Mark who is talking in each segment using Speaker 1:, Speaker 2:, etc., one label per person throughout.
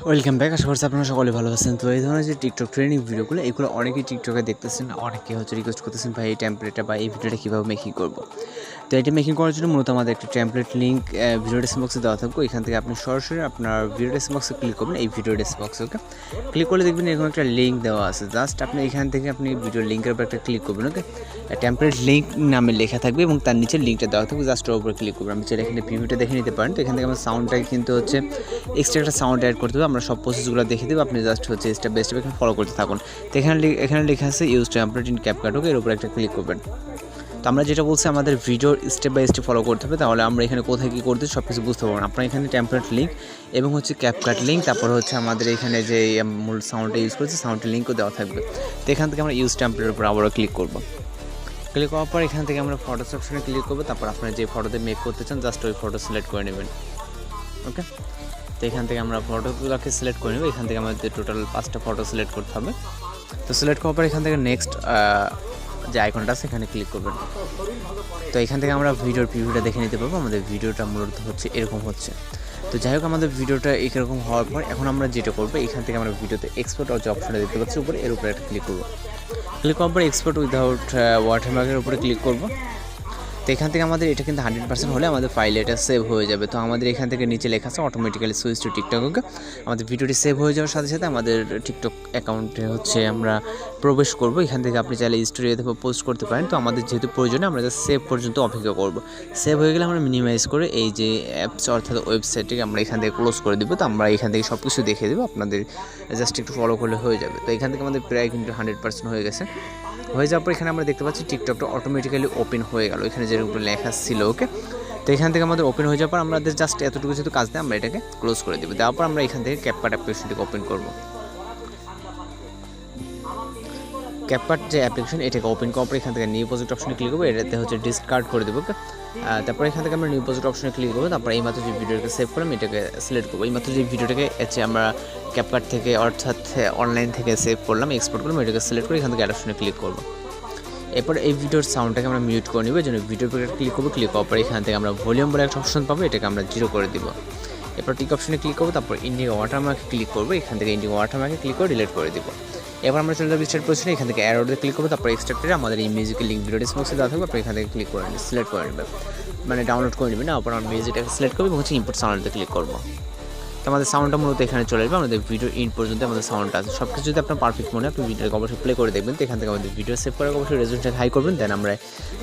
Speaker 1: Welcome back. আশা করছি আপনারা সকলে ভালো আছেন। তো এই ধরনের যে টিকটক ট্রেনিং ভিডিওগুলো এগুলো অনেকেই টিকটকে দেখতেছেন, অনেকে রিকোয়েস্ট করতেছেন ভাই এই টেমপ্লেটটা বা এই ভিডিওটা কীভাবে মেকিং করবো। তো এটা মেকিং করার জন্য মূলত আমাদের একটা টেমপ্লেট লিঙ্ক ভিডিও ডেসক্রিপশন বক্সে দেওয়া থাকবে। এখান থেকে আপনি সরাসরি আপনার ভিডিও ডেসক্রিপশন বক্সে ক্লিক করবেন, এই ভিডিও ডেসক্রিপশন বক্সে ওকে ক্লিক করলে দেখবেন এরকম একটা লিঙ্ক দেওয়া আছে। জাস্ট আপনি এখান থেকে আপনি ভিডিও লিঙ্কের উপর একটা ক্লিক করবেন, ওকে টেমপ্লেট লিঙ্ক নামে লেখা থাকবে এবং তার নিচে লিঙ্কটা দেওয়া থাকবে, জাস্ট ওর উপর ক্লিক করবেন। আমি চাইলে এখানে প্রিভিউটা দেখে নিতে পারেন। তো এখান থেকে আমার সাউন্ডটাকে কিন্তু এক্সট্রা একটা সাউন্ড অ্যাড করতে হবে। আমরা সব প্রসেসগুলো দেখে দেবো, আপনি জাস্ট স্টেপ বাই স্টেপ এখানে ফলো করতে থাকুন। তো এখানে লেখা আছে ইউজ টেমপ্লেট ইন CapCut, ওকে এর উপর একটা ক্লিক করবেন। তো আমরা যেটা বলছি আমাদের ভিডিওর স্টেপ বাই স্টেপ ফলো করতে হবে, তাহলে আমরা এখানে কোথায় কী করতে সব কিছু বুঝতে পারবো। আপনার এখানে টেমপ্লেট লিঙ্ক এবং CapCut লিঙ্ক, তারপর আমাদের এখানে যে মূল সাউন্ডটা ইউজ করছি সাউন্ডের লিঙ্কও দেওয়া থাকবে। তো এখান থেকে আমরা ইউজ টেমপ্লেটের উপর আবারও ক্লিক করবো। ক্লিক করার পর এখান থেকে আমরা ফটোস অপশনে ক্লিক করবো। তারপর আপনারা যে ফটোতে মেক করতে চান জাস্ট ওই ফটো সিলেক্ট করে নেবেন, ওকে। তো এখান থেকে আমরা ফটোগুলোকে সিলেক্ট করে নেব। এখান থেকে আমাদের টোটাল 5টা ফটো সিলেক্ট করতে হবে। তো সিলেক্ট করার পর এখান থেকে নেক্সট যে আইকনটা আছে এখানে ক্লিক করবেন। তো এখান থেকে আমরা ভিডিওর প্রিভিউটা দেখে নিতে পারবো। আমাদের ভিডিওটা মূলত এরকম হচ্ছে। তো যাই হোক, আমাদের ভিডিওটা এরকম হওয়ার পর এখন আমরা যেটা করবো এখান থেকে আমরা ভিডিওতে এক্সপোর্ট যে অপশনটা দেখতে পাচ্ছি উপরে, এর উপরে একটা ক্লিক করবো। ক্লিক করার পর এক্সপোর্ট উইদাউট ওয়াটারমার্কের উপরে ক্লিক করবো। তো এখান থেকে আমাদের এটা কিন্তু 100% হলে আমাদের ফাইলে এটা সেভ হয়ে যাবে। তো আমাদের এখান থেকে নিচে লেখা আছে অটোমেটিক্যালি সুইচ টু টিকটক, ওকে। আমাদের ভিডিওটি সেভ হয়ে যাওয়ার সাথে সাথে আমাদের টিকটক অ্যাকাউন্টে আমরা প্রবেশ করব। এখান থেকে আপনি চাইলে স্টোরি অথবা পোস্ট করতে পারেন। তো আমাদের যেহেতু প্রয়োজনে আমরা সেভ পর্যন্ত অপেক্ষা করব। সেভ হয়ে গেলে আমরা মিনিমাইজ করে এই যে অ্যাপস অর্থাৎ ওয়েবসাইটটিকে আমরা এখান থেকে ক্লোজ করে দেবো। তো আমরা এখান থেকে সব কিছু দেখে দেবো, আপনাদের জাস্ট একটু ফলো করলে হয়ে যাবে। তো এখান থেকে আমাদের প্রায় কিন্তু 100% হয়ে গেছে। হয়ে যাওয়ার পর এখানে আমরা দেখতে পাচ্ছি টিকটকটা অটোমেটিক্যালি ওপেন হয়ে গেল, এখানে যেরকম লেখা ছিল, ওকে। তো এখান থেকে আমাদের ওপেন হয়ে যাওয়ার পর আমাদের জাস্ট এতটুকু যেহেতু কাজ দেয় আমরা এটাকে ক্লোজ করে দেবো। দেওয়ার পর আমরা এখান থেকে CapCut অ্যাপ্লিকেশনটিকে ওপেন করবো। CapCut যে অ্যাপ্লিকেশন এটাকে ওপেন করার পর এখান থেকে নিউ প্রজেক্ট অপশনে ক্লিক করবো, এটাতে ডিসকার্ড করে দেবো, ওকে। তারপর এখান থেকে আমরা নিউ প্রজেক্ট অপশনে ক্লিক করবো। তারপর এইমাত্র যে ভিডিওটাকে সেভ করলাম এটাকে সিলেক্ট করবো। এইমাত্র যে ভিডিওটাকে আমরা CapCut থেকে অর্থাৎ অনলাইন থেকে সেভ করলাম, এক্সপোর্ট করলাম, এটাকে সিলেক্ট করে এখান থেকে অ্যাড অপশনে ক্লিক করবো। এরপর এই ভিডিওর সাউন্ডটাকে আমরা মিউট করে নেব। এই জন্য ভিডিওর উপরে ক্লিক করবো। ক্লিক করার পর এখান থেকে আমরা ভলিউম বলে একটা অপশন পাবো, এটাকে আমরা 0 করে দিব। এরপর টিক অপশনে ক্লিক করবো। তারপর ইন্ডিয়া ওয়াটারমার্কে ক্লিক করবো। এখান থেকে ইন্ডিয়া ওয়াটারমার্কে ক্লিক করে ডিলিট করে দিব। এবার আমরা চলে যাবো স্টার্ট পজিশনে। এখান থেকে অ্যারোতে ক্লিক করবো। তারপর এক্সট্রাক্টরে আমাদের এই মিউজিকের লিঙ্ক ভিডিও ডেসক্রিপশনে দেওয়া থাকবে, আপনি এখান থেকে ক্লিক করে সিলেক্ট করে নেবেন, মানে ডাউনলোড করে নেবেন। তারপর আমরা মিউজিকটাকে সিলেক্ট করবো এবং ইম্পোর্ট সাউন্ডে ক্লিক করবো। তো আমাদের সাউন্ডটা মূলত এখানে চলে আসবে। আমাদের ভিডিও ইন পর্যন্ত আমাদের সাউন্ডটা আছে। সব কিছু যদি আপনার পারফেক্ট মনে হয় আপনি ভিডিওটাকে অবশ্যই প্লে করে দেখবেন। তো এখান থেকে আমাদের ভিডিও সেভ করে অবশ্যই রেজুলেশনটাকে হাই করবেন। দেন আমরা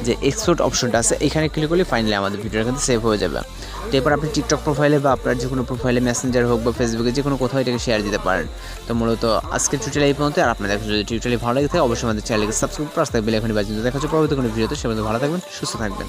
Speaker 1: যে এক্সপোর্ট অপশনটা আছে এখানে ক্লিক করলে ফাইনালি আমাদের ভিডিওটা কিন্তু সেভ হয়ে যাবে। তো এরপর আপনি টিকটক প্রোফাইলে বা আপনার যে কোনো প্রোফাইলে মেসেঞ্জার হোক বা ফেসবুকে যে কোনো কোথাও এটাকে শেয়ার দিতে পারেন। তো মূলত আজকের টিউটোরিয়াল এই পর্যন্ত। আর আপনাদের যদি টিউটোরিয়াল ভালো লাগে থাকে অবশ্যই আমাদের চ্যানেলকে সাবস্ক্রাইব করে রাস্তায় বেল আইকনে বাজিয়ে দেখা হচ্ছে পরবর্তী কোনো ভিডিওতে। সে পর্যন্ত ভালো থাকবেন, সুস্থ থাকবেন।